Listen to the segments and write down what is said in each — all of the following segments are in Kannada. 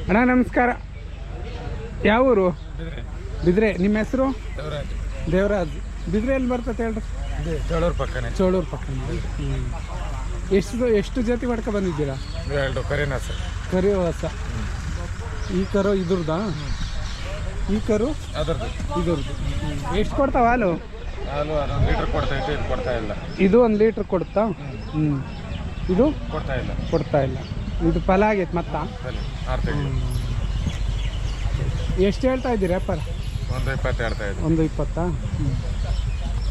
ಅಣ್ಣ ನಮಸ್ಕಾರ. ಯಾವ ಊರು? ಬಿದ್ರೆ. ನಿಮ್ಮ ಹೆಸರು? ದೇವರಾಜ್. ಬಿದ್ರೆ ಎಲ್ಲಿ ಬರ್ತದೆ ಹೇಳ್ರಿ? ಚೋಳೂರು ಪಕ್ಕನೇ. ಚೋಳೂರು ಪಕ್ಕನೇ. ಎಷ್ಟು ಜೊತೆ ಮಾಡ್ಕೊ ಬಂದಿದ್ದೀರಾ? ಕರಿನ ಸರ್. ಕರಿ ಹೊಸ. ಈ ಕರು ಇದ್ರದ್ದಾ? ಈ ಕರು ಅದರದ್ದು ಇದ್ರದ್ದು. ಎಷ್ಟು ಕೊಡ್ತಾವ ಹಾಲು? ಹಾಲು 1 ಲೀಟ್ರ್ ಕೊಡ್ತೈತೆ, ಇದು ಕೊಡ್ತಾ ಇಲ್ಲ. ಇದು 1 ಲೀಟ್ರ್ ಕೊಡ್ತಾ? ಇದು ಕೊಡ್ತಾ ಇಲ್ಲ. ಇದು ಫಲ ಆಗೈತೆ ಮತ್ತ? 6 ತಿಂಗಳು. ಎಷ್ಟು ಹೇಳ್ತಾ ಇದ್ದೀರಿ ಅಪ್ಪ? 120 ಹೇಳ್ತಾ ಇದ್ದೀವಿ. 120.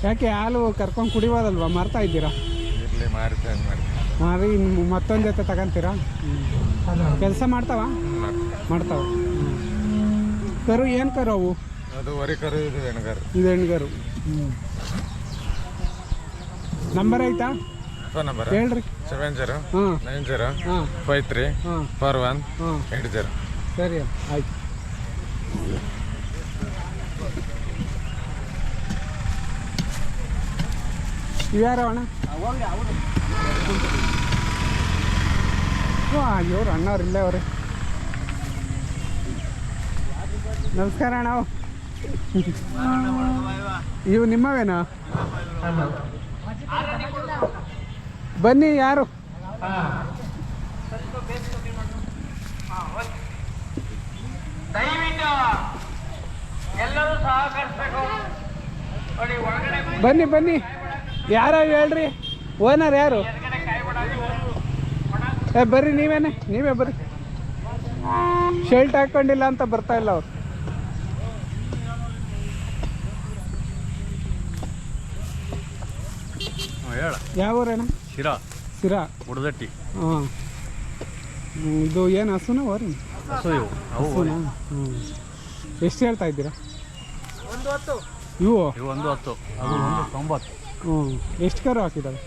ಯಾಕೆ ಹಾಲು ಕರ್ಕೊಂಡು ಕುಡಿಬೋದಲ್ವಾ? ಮಾರ್ತಾ ಇದ್ದೀರಾ? ಇರಲಿ ಮಾರಿ ಮತ್ತೊಂದು ಜೊತೆ ತಗೊಂತೀರಾ? ಕೆಲಸ ಮಾಡ್ತಾವ? ಮಾಡ್ತಾವ. ಕರು ಏನು ಕರು ಅವು? ಅದು ವರಿ ಕರು, ಇದು ಹೆಣ್ಗರು. ಇದು ಹೆಣ್ಗರು. ನಂಬರ್ ಐತಾ? ಫೋನ್ ನಂಬರ್ ಹೇಳ್ರಿ. 7090534180. ಸರಿ ಆಯ್ತು. ಇವ್ಯಾರವಣ್ಣ? ಇವ್ರು ಅಣ್ಣವ್ರು ಇಲ್ಲೇ ಅವ್ರೆ. ನಮಸ್ಕಾರ ಅಣ್ಣ. ಇವು ನಿಮ್ಮವೇನಾ? ಬನ್ನಿ. ಯಾರು? ಬನ್ನಿ ಬನ್ನಿ. ಯಾರು ಹೇಳ್ರಿ? ಓನರ್ ಯಾರು? ಬರ್ರಿ. ನೀವೇ ಬರ್ರಿ. ಶರ್ಟ್ ಹಾಕೊಂಡಿಲ್ಲ ಅಂತ ಬರ್ತಾ ಇಲ್ಲ ಅವ್ರು. ಯಾವ ಊರೇನ? ಸಿರಾ ಉಡದಟ್ಟಿ. ಹಾಂ. ಇದು ಏನು ಹಸುನ ಓರಿ? ಹಸುನಾ? ಎಷ್ಟು ಹೇಳ್ತಾ ಇದ್ದೀರಾ? ಇವು 110. ಅದು 190. ಎಷ್ಟು ಕರು ಹಾಕಿದ್ದಾವೆ?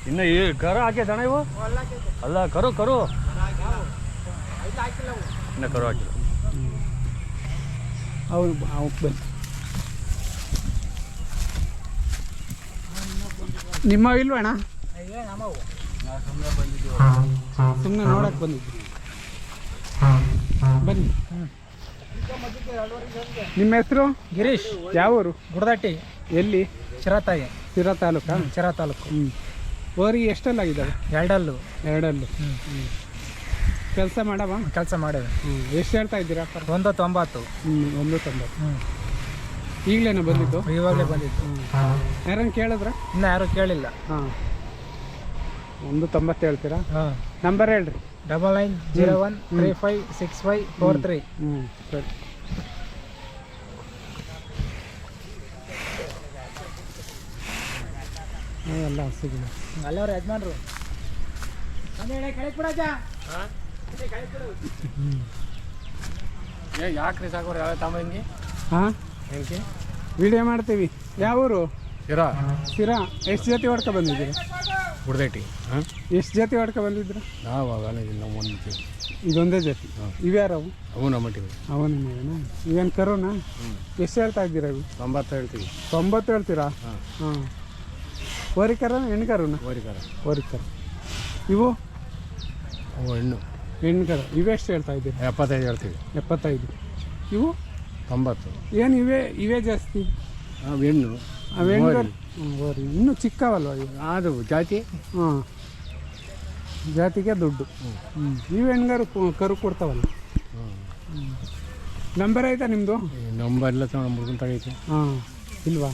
ಇನ್ನು ಈ ಕರು ಹಾಕಿದಣ ಇವು? ಅಲ್ಲ, ಕರು ಇನ್ನು ಕರು ಹಾಕಿಲ್ಲ. ಅವು ಬನ್ನಿ. ನಿಮ್ಮ ಇಲ್ವಣ್ಣ? ಸುಮ್ಮನೆ ನೋಡಕ್ಕೆ ಬಂದಿದ್ವಿ. ಬನ್ನಿ. ನಿಮ್ಮ ಹೆಸರು? ಗಿರೀಶ್. ಯಾವ ಊರು? ಗುಡದಟ್ಟಿ. ಎಲ್ಲಿ? ಶಿರಾ ತಾಲೂಕಾ? ಶಿರಾ ತಾಲೂಕು. ಓರಿ ಎಷ್ಟಲ್ಲಾಗಿದ್ದಾವೆ? 2 2 ಕೆಲಸ ಮಾಡವ? ಕೆಲಸ ಮಾಡೇವೆ. ಎಷ್ಟು ಹೇಳ್ತಾ ಇದ್ದೀರಾ? 190. 190. ಈಗಲೇನ ಬಂದಿದ್ದು? ಇವಾಗಲೇ ಬಂದಿದ್ದು. ಯಾರನ್ನು ಕೇಳಿದ್ರ? ಇನ್ನೂ ಯಾರು ಕೇಳಿಲ್ಲ. 190 ಹೇಳ್ತೀರಾ? ನಂಬರ್ ಹೇಳ್ರಿ. 9901356543. ಸರಿ. ಎಲ್ಲ ಹಸುಗಳು ಅಲ್ಲವ್ರ ಯಜಮಾನ್ರು. ಯಾಕ್ರಿ ಸಾಕೋರು ಯಾವ ತಮ್ಮ ಹಿಂಗೆ? ಹಾಂ, ಹೆಂಗೆ ವಿಡಿಯೋ ಮಾಡ್ತೀವಿ. ಯಾವ ಊರು? ಸಿರಾ. ಎಷ್ಟು ಜೊತೆ ಹೊಡ್ಕೊ ಬಂದಿದ್ದೀರಿ? ಉಡದಟ್ಟಿ. ಎಷ್ಟು ಜೊತೆ ಹೊಡ್ಕೊ ಬಂದಿದ್ರು? ನಾವು ಇದೊಂದೇ ಜೊತೆ. ಇವ್ಯಾರವು? ಅವು ನಮ್ಮಟ್ಟಿವೆ. ಅವು ನಿಮ್ಮವೇನಾ? ಇವೇನು ಕರುನಾ? ಎಷ್ಟು ಹೇಳ್ತಾ ಇದ್ದೀರಾ ಇವು? 90 ಹೇಳ್ತೀವಿ. 90 ಹೇಳ್ತೀರಾ? ಹಾಂ. ಓರಿಕರ ಹೆಣ್ಕರುನಾ? ಓರಿಕರ. ಇವು ಹೆಣ್ಕರು. ಇವೆಷ್ಟು ಹೇಳ್ತಾ ಇದ್ದೀರಿ? 75 ಹೇಳ್ತೀವಿ. 75. ಇವು 90. ಏನು ಇವೇ ಜಾಸ್ತಿ? ಹೆಣ್ಣು. ಅವೆಣ್ಕರು ಓರಿ ಇನ್ನೂ ಚಿಕ್ಕವಲ್ವ ಇವು? ಅದು ಜಾತಿ. ಹಾಂ, ಜಾತಿಗೆ ದುಡ್ಡು. ಇವು ಹೆಣ್ಗಾರು ಕರು ಕೊಡ್ತಾವಲ್ಲ. ನಂಬರ್ ಆಯ್ತಾ ನಿಮ್ಮದು? ನಂಬರ್ ಇಲ್ಲ, ಹುಡುಗನ್ ತಗೈತೆ. ಹಾಂ, ಇಲ್ವಾ?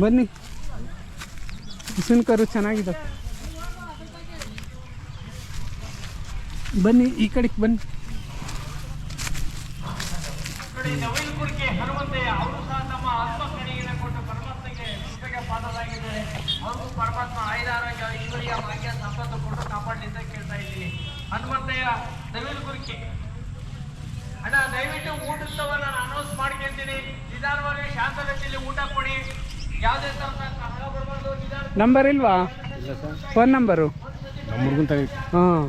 ಬನ್ನಿ. ಹಸಿನ ಕರು ಚೆನ್ನಾಗಿದೆ. ಬನ್ನಿ, ಈ ಕಡೆಗೆ ಬನ್ನಿ. ಹನುಮಂತಯ್ಯ ಅವರು ಸಹ ತಮ್ಮ ಆತ್ಮಕಣಿಯನ್ನು ಕೊಟ್ಟು ಪರಮಾತ್ಮಗೆ ಪಾದಲಾಗಿದ್ದಾರೆ. ಅವರು ಪರಮಾತ್ಮ ಆಯುರಾರೋಗ್ಯ ಐಶ್ವರ್ಯ ಭಾಗ್ಯ ಸಂಪತ್ತು ಕೊಟ್ಟು ಕಾಪಾಡಲಿಂದ ಕೇಳ್ತಾ ಇದ್ದೀನಿ. ಹನುಮಂತಯ್ಯ ನವಿಲುಗುರ್ಕಿ ಅಣ್ಣ, ದಯವಿಟ್ಟು ಊಟದವನ್ನ ನಾನು ಅನೌನ್ಸ್ ಮಾಡ್ಕೊಂತೀನಿ. ನಿಧಾನವಾಗಿ ಶಾಂತಗತಿಯಲ್ಲಿ ಊಟ ಕೊಡಿ. ಯಾವುದೇ ತರ ಬರಬಾರ್ದು. ನಂಬರ್ ಇಲ್ವಾ? Phone number? ನಮ್ಮ ಹುಡುಗನ್ ತಗೈತೆ. ಹಾಂ.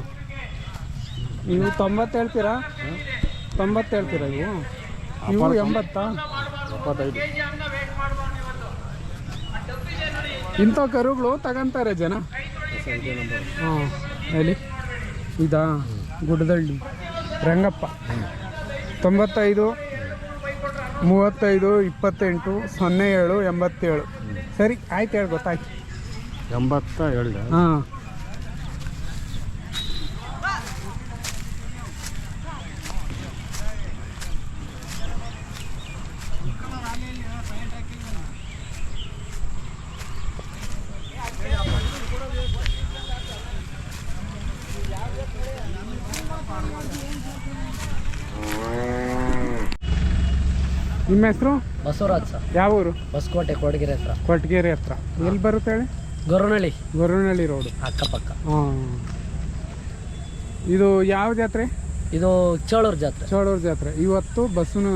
ನೀವು 90 ಹೇಳ್ತೀರಾ? 90 ಹೇಳ್ತೀರಾ ಇವು? ಇವು 80? 75. ಇಂಥ ಕರುಗಳು ತಗೊಂತಾರೆ ಜನ. ಹಾಂ, ಹೇಳಿ. ಇದಾ ಗುಡ್ಡದಳ್ಳಿ. ರಂಗಪ್ಪ 95 35 28 07 87. ಸರಿ ಆಯ್ತು, ಹೇಳಿ ಗೊತ್ತಾಯ್ತು. 87. ಹಾಂ. ನಿಮ್ಮ ಹೆಸರು? ಬಸವರಾಜ್ ಸರ್. ಯಾವ ಊರು? ಹೊಸಕೋಟೆ ಕೊಡಗೆರೆ ಹತ್ರ. ಕೊಟ್ಟಗೆರೆ ಹತ್ರ. ಎಲ್ಲಿ ಬರುತ್ತೆ ಹೇಳಿ? ಗೊರವನಹಳ್ಳಿ ಗೊರವನಹಳ್ಳಿ ರೋಡು ಅಕ್ಕಪಕ್ಕ. ಹಾಂ. ಇದು ಯಾವ ಜಾತ್ರೆ? ಇದು ಚೋಳೂರು ಜಾತ್ರೆ. ಚೋಳೂರು ಜಾತ್ರೆ. ಇವತ್ತು ಬಸವನ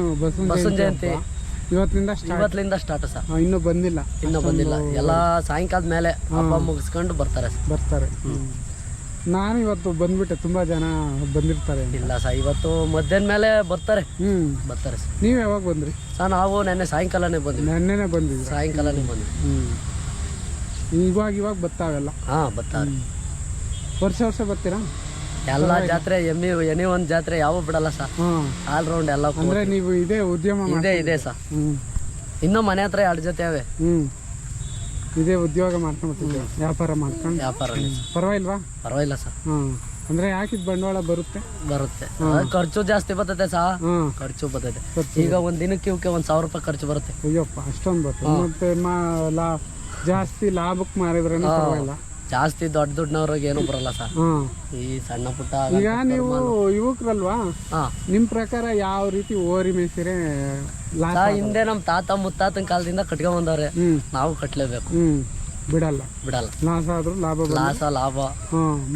ಜಯಂತಿ ಇವತ್ತಿನಿಂದ ಇವತ್ತಿನಿಂದ ಸ್ಟಾರ್ಟ್ ಸರ್. ಇನ್ನೂ ಬಂದಿಲ್ಲ. ಇನ್ನೂ ಬಂದಿಲ್ಲ. ಎಲ್ಲ ಸಾಯಂಕಾಲದ ಮೇಲೆ ಹಬ್ಬ ಮುಗಿಸ್ಕೊಂಡು ಬರ್ತಾರೆ ಸರ್. ಬರ್ತಾರೆ. ನಾನು ಇವತ್ತು ಬಂದ್ಬಿಟ್ಟೆ, ತುಂಬಾ ಜನ ಬಂದಿರ್ತಾರೆ. ಇಲ್ಲ ಸರ್, ಇವತ್ತು ಮಧ್ಯಾಹ್ನ ಮೇಲೆ ಬರ್ತಾರೆ. ಬರ್ತಾರೆ ಸರ್. ನೀವು ಯಾವಾಗ ಬಂದ್ರಿ? ಸರ್ ನಾವು ನೆನ್ನೆ ಸಾಯಂಕಾಲನೇ ಬಂದ್ವಿ. ನೆನ್ನೆನೆ ಬಂದಿದ್ವಿ. ಸಾಯಂಕಾಲನೇ ಬಂದ್ವಿ. ಇವಾಗ ಬರ್ತಾವೆಲ್ಲ. ಹಾಂ ಬರ್ತಾರೆ. ವರ್ಷ ಬರ್ತೀರಾ? ಎಲ್ಲ ಜಾತ್ರೆ ಎನಿ ಒಂದು ಜಾತ್ರೆ ಯಾವ ಬಿಡಲ್ಲ ಸರ್. ಆಲ್ ರೌಂಡ್ ಎಲ್ಲ. ಅಂದ್ರೆ ನೀವು ಇದೇ ಉದ್ಯಮ ಇದೆ ಸರ್. ಇನ್ನೂ ಮನೆ ಹತ್ರ 2 ಜೊತೆ ಅವೆ. ಇದೇ ಉದ್ಯೋಗ ಮಾಡ್ಕೊಂಡ್ಬಿಟ್ಟಿದ್ದೆ, ವ್ಯಾಪಾರ ಮಾಡ್ಕೊಂಡು. ಪರವಾಗಿಲ್ವಾ? ಪರವಾಗಿಲ್ಲ ಸರ್. ಅಂದ್ರೆ ಹಾಕಿದ್ ಬಂಡವಾಳ ಬರುತ್ತೆ. ಖರ್ಚು ಜಾಸ್ತಿ ಬರ್ತದೆ ಸಾ. ಖರ್ಚು ಬರ್ತದೆ. ಈಗ ಒಂದ್ ದಿನಕ್ಕೆ ಇವಕ್ಕೆ 1,000 ರೂಪಾಯಿ ಖರ್ಚು ಬರುತ್ತೆ. ಅಯ್ಯಪ್ಪ, ಅಷ್ಟೊಂದು ಬರ್ತದೆ. ಮತ್ತೆ ಜಾಸ್ತಿ ಲಾಭಕ್ಕೆ ಮಾರಿದ್ರೆ ಪರವಾಗಿಲ್ಲ. ಜಾಸ್ತಿ ದೊಡ್ಡ ದುಡ್ಡನವ್ರಿಗೆ ಏನು ಬರಲ್ಲ ಸರ್. ಈ ಸಣ್ಣ ಪುಟ್ಟ. ಈಗ ನೀವು ಯುವಕರಲ್ವಾ, ನಿಮ್ ಪ್ರಕಾರ ಯಾವ ರೀತಿ ಓರಿ ಮೇಸಿರೆ ಹಿಂದೆ ನಮ್ ತಾತ ಮುತ್ತಾತನ ಕಾಲದಿಂದ ಕಟ್ಕೊಂಡ್ ಬಂದವ್ರೆ, ನಾವು ಕಟ್ಲೇಬೇಕು. ಬಿಡಲ್ಲ. ಲಾಸ್ ಆದ್ರೂ ಲಾಭ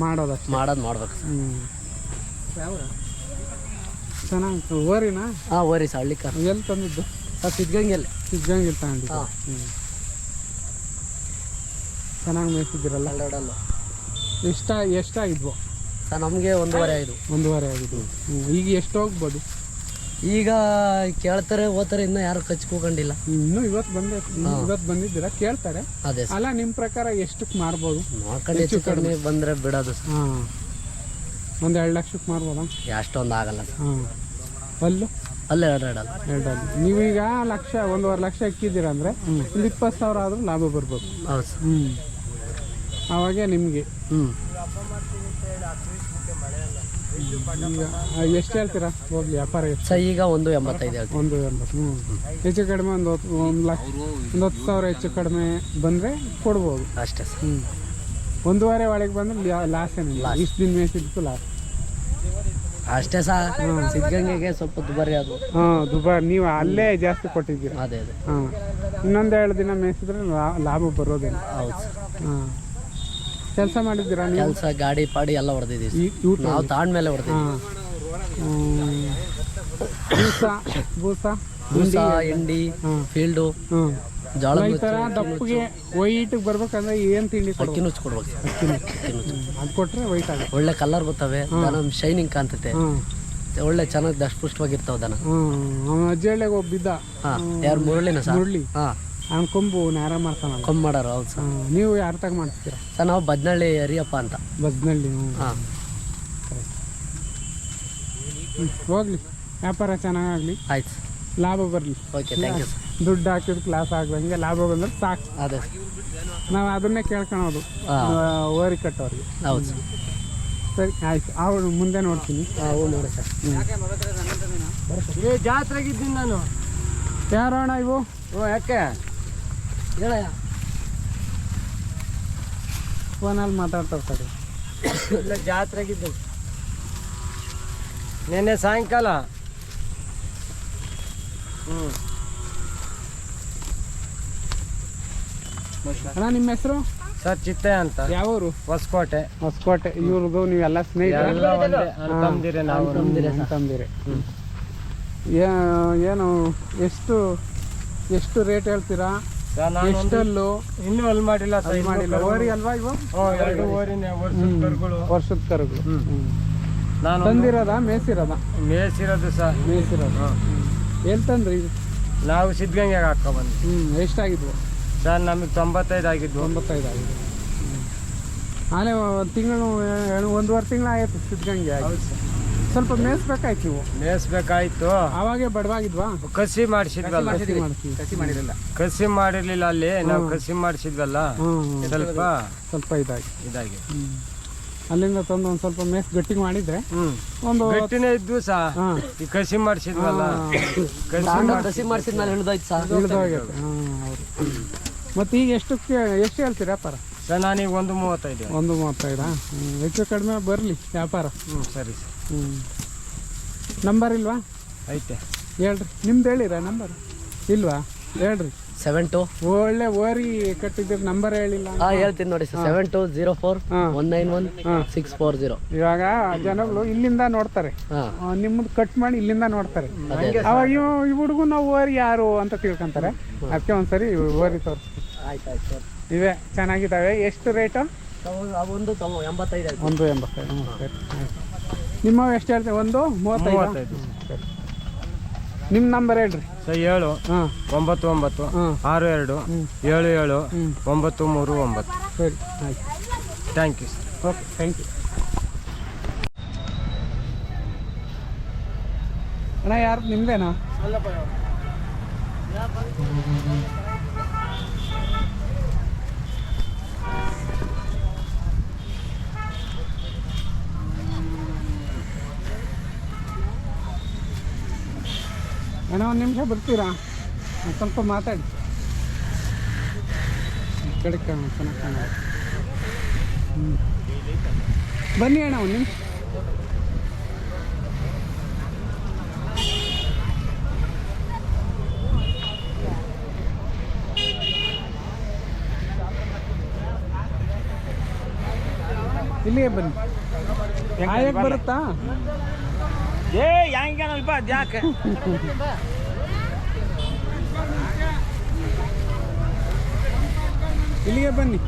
ಮಾಡೋದು ಮಾಡ್ಬೇಕು. ಚೆನ್ನಾಗಿ ಓರಿನಾ? ಓರಿ ಸರ್. ಹಳ್ಳಿಕಾರ. ಎಲ್ಲಿ ತಂದಿದ್ದು ಸರ್? ಸಿದ್ಧಗಂಗೆಲ್ಲಿ ತಗೊಂಡಿದ್ದು. ಚೆನ್ನಾಗಿ ಮೇಯಿಸಿದ್ದೀರಲ್ಲ. ಎಷ್ಟಾಗಿದ್ವು ಸರ್? ನಮಗೆ 1.5 ಆಗಿದ್ವು. ಈಗ ಎಷ್ಟು ಹೋಗ್ಬೋದು? ಈಗ ಕೇಳ್ತಾರೆ ಹೋಗ್ತಾರೆ, ಇನ್ನ ಯಾರು ಕಚ್ಕೊಂಡಿಲ್ಲ. ಇನ್ನು ಇವತ್ತು ಬಂದಿದ್ದೀರಾ, ಕೇಳ್ತಾರೆ. ಅದೇ ಅಲ್ಲ, ನಿಮ್ ಪ್ರಕಾರ ಎಷ್ಟಕ್ಕೆ ಮಾರ್ಬೋದು? ಹೆಚ್ಚು ಕಡಿಮೆ ಬಂದ್ರೆ ಬಿಡೋದು. ಒಂದು 2 ಲಕ್ಷಕ್ಕೆ ಮಾರ್ಬೋದಾ? ಅಷ್ಟೊಂದು ಆಗಲ್ಲ ಸರ್. ಅಲ್ಲೇ ಎರಡು ನೀವೀಗ 1.5 ಲಕ್ಷ ಇಕ್ಕಿದ್ದೀರಾ ಅಂದ್ರೆ ಒಂದು 20,000 ಆದ್ರೂ ಲಾಭ ಬರ್ಬೋದು. ಹೌದು ಸರ್. ಅವಾಗೆ ನಿಮ್ಗೆ ಎಷ್ಟು ಹೇಳ್ತೀರಾ ಹೋಗ್ಲಿ ವ್ಯಾಪಾರ? ಸರ್ ಈಗ 1.85 ಹೇಳ್ತೀವಿ. 1.80. ಹೆಚ್ಚು ಕಡಿಮೆ ಒಂದು 10,000 ಹೆಚ್ಚು ಕಡಿಮೆ ಬಂದ್ರೆ ಕೊಡ್ಬೋದು ಅಷ್ಟೇ ಸರ್. 1.5 ಒಳಗೆ ಬಂದ್ರೆ ಲಾಸ್ ಏನಿಲ್ಲ. ಇಷ್ಟು ದಿನ ಮೇಸಿದ್ದು ಲಾಸ್ ಅಷ್ಟೇ ಸರ್. ಸಿದ್ಧಗಂಗೆಗೆ ಸ್ವಲ್ಪ ದುಬಾರಿ ಅದು. ದುಬಾರಿ. ನೀವು ಅಲ್ಲೇ ಜಾಸ್ತಿ ಕೊಟ್ಟಿದ್ದೀರಾ. ಅದೇ ಇನ್ನೊಂದು 2 ದಿನ ಮೇಯಿಸಿದ್ರೆ ಲಾಭ ಬರೋದಿಲ್ಲ. ಹೌದು ಸರ್. ಕೆಲಸ ಮಾಡಿದ್ದೀರಾ ನೀವು? ಕೆಲಸ ಗಾಡಿ ಪಾಡಿ ಎಲ್ಲ ಹೊಡೆದಿದ್ದೀವಿ ನಾವು. ತಾಂಡ್ಮೇಲೆ ಹೊಡೆದಿದ್ದೀವಿ. ಬೂಸ ಎಂಡಿ ಫೀಲ್ಡು ಜೋಳ. ಈ ಥರ ದಪ್ಪಗೆ ವೈಟ್ ಬರ್ಬೇಕಂದ್ರೆ ಏನು ತಿಂಡಿ? ಅಕ್ಕಿ ನುಚ್ಚು ಕೊಡ್ಬೇಕು. ಅದು ಕೊಟ್ರೆ ವೈಟ್ ಆಗುತ್ತೆ. ಒಳ್ಳೆ ಕಲರ್ ಬರ್ತವೆ. ದನ ಶೈನಿಂಗ್ ಕಾಣ್ತೈತೆ. ಒಳ್ಳೆ ಚೆನ್ನಾಗಿ ದಷ್ಟಪುಷ್ಟವಾಗಿರ್ತಾವ ದನ. ಅಜ್ಜಳ್ಳಿಗೆ ಒಬ್ಬಿದ್ದ. ಯಾರು? ಮುರಳಿನ ಸರ್. ಮುರಳಿ. ಅವ್ನ ಕೊಂಬು ನೇರ ಮಾಡ್ತಾನ. ಕೊಂಬು ಮಾಡೋರು. ಹೌದು ಸರ್. ನೀವು ಯಾರ ತಗ ಮಾಡ್ತೀರಾ ಸರ್? ನಾವು ಬದ್ನಳ್ಳಿ ಹರಿಯಪ್ಪ ಅಂತ. ಬದ್ನಳ್ಳಿ. ಹೋಗ್ಲಿ, ವ್ಯಾಪಾರ ಚೆನ್ನಾಗಾಗ್ಲಿ. ಆಯ್ತು, ಲಾಭ ಬರಲಿ. Okay, thank you sir. ದುಡ್ಡು ಹಾಕಿದ ಕ್ಲಾಸ್ ಆಗ್ದಂಗೆ ಲಾಭ ಬಂದ್ರೆ ಸಾಕು. ಅದೇ ನಾವು ಅದನ್ನೇ ಕೇಳ್ಕೊಳೋದು ಓರಿ ಕಟ್ಟೋರಿಗೆ. ಹೌದು ಸರ್. ಸರಿ ಆಯ್ತು, ಅವ್ರು ಮುಂದೆ ನೋಡ್ತೀನಿ. ನೋಡಿ ಸರ್. ಜಾತ್ರೆಗಿದ್ದೀನಿ ನಾನು. ಯಾರೋಣ ಇವು? ಯಾಕೆ ಹೇಳಯ್ಯ. ಫೋನಲ್ಲಿ ಮಾತಾಡ್ತಾರೆ. ಇಲ್ಲ, ಜಾತ್ರೆಗಿದ್ದೀನಿ ನೆನ್ನೆ ಸಾಯಂಕಾಲ. ಅಣ್ಣ, ನಿಮ್ಮ ಹೆಸರು? ಸರ್ ಚಿತ್ತೆ ಅಂತ. ಯಾವೂರು? ಹೊಸಕೋಟೆ. ಇವ್ರದ್ದು ನೀವೆಲ್ಲ ಸ್ನೇಹಿತರೆ? ನಾವು ತಂದಿರಿ. ಏನು ಎಷ್ಟು ರೇಟ್ ಹೇಳ್ತೀರಾ? ಎಷ್ಟಲ್ಲೂ ಇನ್ನೂ ಅಲ್ಲಿ ಮಾಡಿಲ್ಲ. ಓರಿ ಅಲ್ವಾ ಇವು? 2 ಓರಿನೇ. ವರ್ಷದ ಕರುಗಳು. ತಂದಿರೋದಾ ಮೇಸಿರೋದಾ? ಮೇಸಿರೋದು ಸರ್. ಮೇಸಿರೋದು. ಎಲ್ಲಿ ತಂದ್ರಿ? ನಾವು ಸಿದ್ಧಗಂಗೆಗೆ ಹಾಕೊಂಡ್ಬಂದ್ವಿ. ಎಷ್ಟಾಗಿದ್ವು ಸರ್? ನಮಗೆ 95 ಆಗಿದ್ವು. 95 ಆಗಿದ್ವು. ಆಲೇ 1 ತಿಂಗಳು 1.5 ತಿಂಗಳು ಆಯಿತು ಸಿದ್ಧಗಂಗೆ ಆಗಿ. ಸ್ವಲ್ಪ ಮೇಯಿಸ್ಬೇಕಾಯ್ತು ನೀವು. ಮೇಯಿಸ್ಬೇಕಾಯ್ತು. ಅವಾಗೆ ಬಡವಾಗಿದ್ವಾ? ಕಸಿ ಮಾಡಿಸಿದ್ವಲ್ಲ, ಕಸಿ ಮಾಡಿರ್ಲಿಲ್ಲ ಅಲ್ಲಿ, ನಾವು ಕಸಿ ಮಾಡಿಸಿದ್ವಲ್ಲ, ಸ್ವಲ್ಪ ಇದಾಗಿ ಅಲ್ಲಿಂದ ತಂದು ಒಂದ್ ಸ್ವಲ್ಪ ಮೇಸ್ ಗಟ್ಟಿ ಮಾಡಿದ್ರೆ ಒಂದು ಗಟ್ಟಿನೇ ಇದ್ವು ಸಾ. ಈ ಕಸಿ ಮಾಡಿಸಿದ್ವಲ್ಲ, ಕಸಿ ಮಾಡಿಸಿದ್ಮೇಲೆ ಹಿಡಿದೋಯ್ತು ಸರ್. ಇಳಿದೋಗೈತೆ. ಮತ್ತೆ ಈಗ ಎಷ್ಟು ಹೇಳ್ತೀರಿ ವ್ಯಾಪಾರ? ಸರ್ ನಾನೀಗ 1.35. 1.35. ಹೆಚ್ಚು ಕಡಿಮೆ ಬರಲಿ ವ್ಯಾಪಾರ. ಸರಿ ಸರ್. ನಂಬರ್ ಇಲ್ವಾ? ಐತೆ ಹೇಳ್ರಿ. ನಿಮ್ದು ಹೇಳಿರ ನಂಬರ್ ಇಲ್ವಾ? ಹೇಳ್ರಿ. 72 ಒಳ್ಳೆ ಓರಿ ಕಟ್ಟಿದ್ದೀರಿ, ನಂಬರ್ ಹೇಳಿಲ್ಲ. ಹೇಳ್ತೀನಿ ನೋಡಿ ಸರ್. 7204191640. ಇವಾಗ ಜನಗಳು ಇಲ್ಲಿಂದ ನೋಡ್ತಾರೆ, ನಿಮ್ಮದು ಕಟ್ ಮಾಡಿ ಇಲ್ಲಿಂದ ನೋಡ್ತಾರೆ. ಅವಾಗ ಈ ಹುಡುಗು ನಾವು ಓರಿ ಯಾರು ಅಂತ ತಿಳ್ಕೊಂತಾರೆ. ಅದಕ್ಕೆ ಒಂದ್ಸರಿ ಓರಿ ತೋರಿಸ್ತೀವಿ. ಆಯ್ತು. ಇವೇ ಚೆನ್ನಾಗಿದ್ದಾವೆ. ಎಷ್ಟು ರೇಟು? ಒಂದು 85. 1.85. ಸರಿ. ನಿಮ್ಮವು ಎಷ್ಟು ಹೇಳ್ತೇವೆ? 1.35. ಸರಿ. ನಿಮ್ಮ ನಂಬರ್ ಹೇಳ್ರಿ ಸರ್. 7 99 62 77 939. ಸರಿ ಆಯ್ತು. Thank you sir. Okay, thank you ಅಣ್ಣ. ಯಾರು ನಿಮ್ದೇನಾ? ಅಣ್ಣ ಒಂದು ನಿಮಿಷ ಬರ್ತೀರಾ? ಸ್ವಲ್ಪ ಮಾತಾಡಿ. ಕಡೆ ಚೆನ್ನಾಗಿ ಬನ್ನಿ ಅಣ್ಣ ಒಂದು ನಿಮಿಷ. ಇಲ್ಲಿಗೆ ಬನ್ನಿ. ಆಯಕ್ಕೆ ಬರುತ್ತಾ? ಯಾಕೆ ಇಲ್ಲಿಗೆ ಬನ್ನಿ.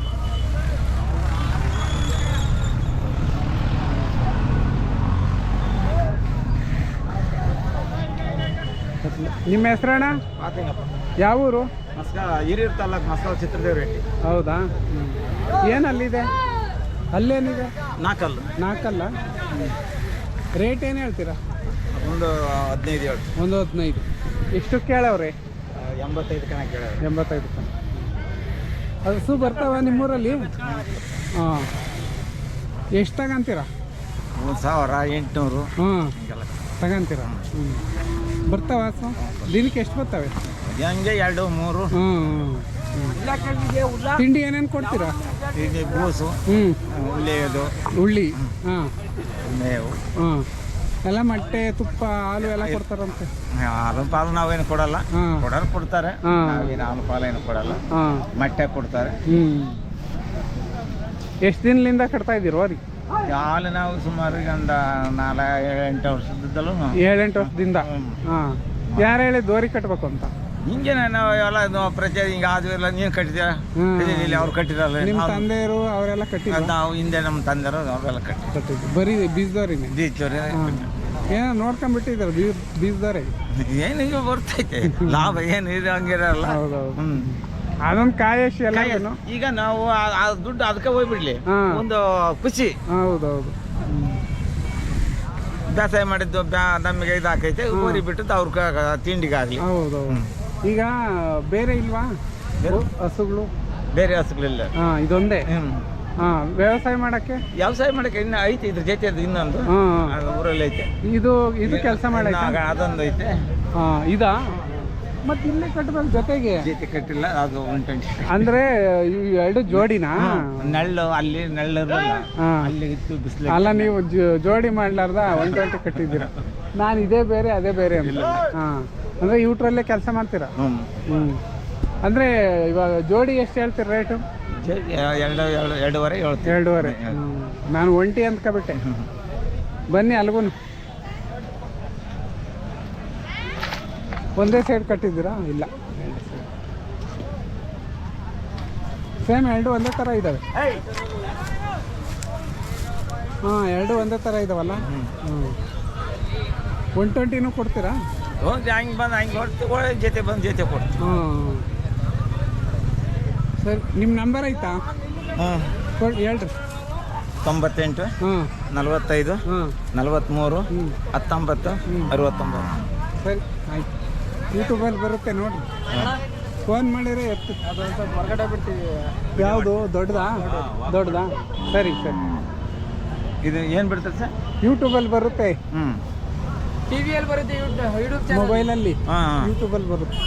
ನಿಮ್ಮ ಹೆಸರಣ್ಣ? ಯಾವ ಊರು? ಹಿರಿಯೂರು ತಾಲೂಕು ಮಸ್ಕಲ್ ಚಿತ್ರದೇವ್ ರೆಡ್ಡಿ. ಹೌದಾ? ಏನಲ್ಲಿದೆ? ಅಲ್ಲೇನಿದೆ? ನಾಲ್ಕಲ್ಲ. ರೇಟ್ ಏನು ಹೇಳ್ತೀರಾ? ಒಂದು 15 ಹೇಳಿ. 1.15. ಎಷ್ಟು ಕೇಳವ್ರೆ? 85 ಕಣ ಕೇಳ. 85 ಕಣ. ಅದು ಬರ್ತಾವ ನಿಮ್ಮೂರಲ್ಲಿ? ಹಾಂ. ಎಷ್ಟು ತಗೊಂತೀರಾ? 1800. ತಗೊಂತೀರಾ? ಬರ್ತಾವ ದಿನಕ್ಕೆ ಎಷ್ಟು ಬರ್ತವೆ? ಹಂಗೆ 2 3. ತಿಂಡಿ ಏನೇನು ಕೊಡ್ತೀರಾ? ಬೂಸು, ಉಳ್ಳಿ, ಮೇವು, ಎಲ್ಲ ಮೊಟ್ಟೆ, ತುಪ್ಪ, ಹಾಲು ಎಲ್ಲ ಕೊಡ್ತಾರಂತೆ. ಹಾಲು ಪಾಲು ನಾವೇನು ಕೊಡಲ್ಲ, ಕೊಡೋರು ಕೊಡ್ತಾರೆ. ನಾವೇನು ಹಾಲು ಪಾಲು ಏನು ಕೊಡಲ್ಲ, ಮೊಟ್ಟೆ ಕೊಡ್ತಾರೆ. ಎಷ್ಟು ದಿನದಿಂದ ಕಟ್ತಾ ಇದ್ದೀರೋ ಅವ್ರಿಗೆ ಹಾಲು? ನಾವು ಸುಮಾರು ಈಗ ಒಂದು 4-8 ವರ್ಷದಲ್ಲೂ 7-8 ವರ್ಷದಿಂದ. ಹಾಂ. ಯಾರು ಹೇಳಿದ್ದು ಗೋರಿ ಕಟ್ಟಬೇಕು ಅಂತ? ಹಿಂಗೆ ನಾವು ಎಲ್ಲ ಪ್ರತಿ ಹಿಂಗೆ ಆದ್ವೆಲ್ಲ ನೀನು ಕಟ್ಟಿದ್ದೀರ, ಅವ್ರು ಕಟ್ಟಿರಲ್ಲ. ನಿಮ್ಮ ತಂದೆಯರು ಅವರೆಲ್ಲ ಕಟ್ಟಿಲ್ಲ? ನಾವು ಹಿಂದೆ ನಮ್ಮ ತಂದೆರು ಅವರೆಲ್ಲ ಕಟ್ಟಿದ್ದು ಬರೀ ಬೀಜದವ್ರಿನೇ? ಬೀಚವ್ರೆ ಏನೋ ನೋಡ್ಕೊಂಡ್ಬಿಟ್ಟಿದ್ದಾರೆ ಬೀಜದವ್ರೆ. ಏನಿಗೆ ಬರ್ತೈತೆ ಲಾಭ, ಏನು ಇದು ಹಂಗಿರಲ್ಲ. ಹೌದೌದು. ಅದೊಂದು ಕಾಯಶಿ ಎಲ್ಲ. ಈಗ ನಾವು ಆ ದುಡ್ಡು ಅದಕ್ಕೆ ಹೋಗ್ಬಿಡ್ಲಿ, ಒಂದು ಖುಷಿ. ಹೌದೌದು. ಬೇಸಾಯ ಮಾಡಿದ್ದು ನಮಗೆ ಇದಾಕೈತೆ, ಊರಿ ಬಿಟ್ಟು ಅವ್ರ ತಿಂಡಿಗಾಗಲಿ. ಹೌದೌದು. ಈಗ ಬೇರೆ ಇಲ್ವಾ ಹಸುಗಳು? ಬೇರೆ ಹಸುಗಳಿಲ್ಲ, ಇದೊಂದೇ. ವ್ಯವಸಾಯ ಮಾಡಕ್ಕೆ ಇನ್ನು ಐತೆ, ಇದ್ರ ಜೊತೆ ಅದು ಇನ್ನೊಂದು ಊರಲ್ಲಿ ಐತೆ. ಇದು ಕೆಲಸ ಮಾಡಕ್ಕೆ ಅದೊಂದು ಐತೆ. ಇದಾ? ಮತ್ತೆ ಇಲ್ಲೇ ಕಟ್ಟಬೇಕು ಜೊತೆಗೆ? ಜೊತೆ ಕಟ್ಟಿಲ್ಲ, ಅದು 120. ಅಂದ್ರೆ ಎರಡು ಜೋಡಿನಾ? ನೆಳ್ಳು ಅಲ್ಲಿ ನೆಳ್ಳು ಅಲ್ಲಿ ಇತ್ತು ಬಿಸಿಲು. ಅಲ್ಲ, ನೀವು ಜೋಡಿ ಮಾಡ್ಲಾರ್ದ 120 ಕಟ್ಟಿದ್ದೀರಾ. ನಾನು ಇದೇ ಬೇರೆ ಅದೇ ಬೇರೆ ಅಂತ. ಅಂದ್ರೆ ಯೂಟ್ರಲ್ಲೇ ಕೆಲಸ ಮಾಡ್ತೀರಾ? ಅಂದ್ರೆ ಇವಾಗ ಜೋಡಿ ಎಷ್ಟು ಹೇಳ್ತೀರ ರೇಟು? 2.5 ಹೇಳ್ತೀವಿ. 2.5. ನಾನು ಒಂಟಿ ಅಂದ್ಕೊಬಿಟ್ಟೆ. ಬನ್ನಿ ಅಲ್ಗೂ. ಒಂದೇ ಸೈಡ್ ಕಟ್ಟಿದ್ದೀರಾ? ಇಲ್ಲ, ಸೇಮ್ ಎರಡು ಒಂದೇ ಥರ ಇದ್ದಾವೆ. ಎರಡು ಒಂದೇ ಥರ ಇದಾವಲ್ಲ. 120 ಕೊಡ್ತೀರಾ? ಹಂಗೆ ಬಂದು ಹಂಗೆ ಹೊಡ್ತು, ಜೊತೆ ಬಂದು ಜೊತೆ ಕೊಡ್ತೀವಿ. ಸರಿ, ನಿಮ್ಮ ನಂಬರ್ ಐತಾ? ಹೇಳ್ರಿ. 98 ಹಾಂ 45 ಹಾಂ 43 19 69. ಸರಿ ಆಯ್ತು. ಯೂಟ್ಯೂಬಲ್ಲಿ ಬರುತ್ತೆ ನೋಡಿರಿ, ಫೋನ್ ಮಾಡಿದ್ರೆ ಎತ್ತು. ಹೊರಗಡೆ ಬಿಡ್ತೀವಿ. ಯಾವುದು ದೊಡ್ಡದಾ? ದೊಡ್ಡದಾ? ಸರಿ ಸರಿ. ಇದು ಏನು ಬಿಡ್ತದೆ ಸರ್? ಯೂಟ್ಯೂಬಲ್ಲಿ ಬರುತ್ತೆ, ಟಿವಿಯಲ್ಲಿ ಬರುತ್ತೆ, ಯೂಟ್ಯೂಬ್ ಮೊಬೈಲಲ್ಲಿ ಹಾಂ ಯೂಟ್ಯೂಬಲ್ಲಿ ಬರುತ್ತೆ.